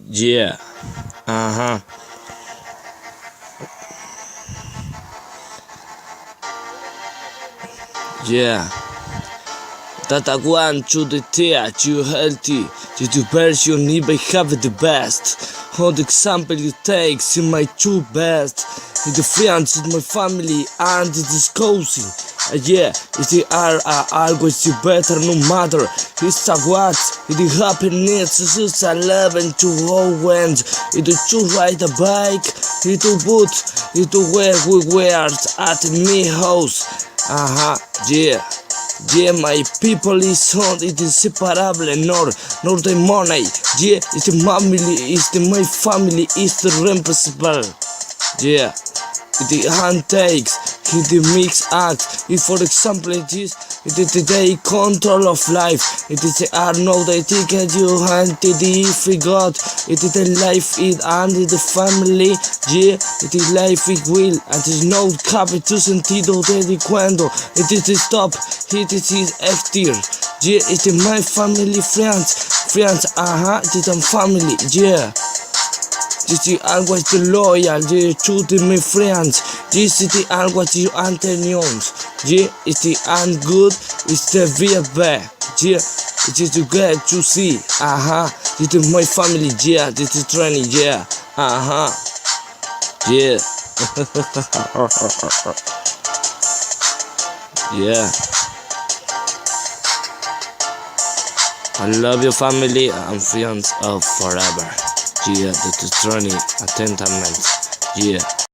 Yeah. Uh-huh. Yeah. That I want to the teach you healthy. The version even have the best. How the example you take in my true best. In the friends in my family and it is cozy. Yeah, it is always the better no matter. It's a what, it is happiness, it's a love and to all went. It is to ride a bike, it is boot, it is where we were at me house. Yeah. Yeah, my people is on, it is inseparable, nor the money. Yeah, it's the family, it's the my family, it's the reimbursable. Yeah, the hand takes, the mix act. If for example it is the day control of life, it is the know the ticket you hand to the forgot. It is the life it and the family. Yeah, it is life it will, and is no capito sentido de cuando. It is the stop, it is active. Yeah, it is my family friends, it is a family. Yeah. This is always the loyal, yeah, to the my friends. This is the always the antonions. Yeah, it's the and good, it's the real bad. Yeah, it is to get to see. This is my family, yeah, this is treeny, yeah. Yeah. Yeah. I love your family and friends of forever. Yeah, that is treeny, attentament. Yeah.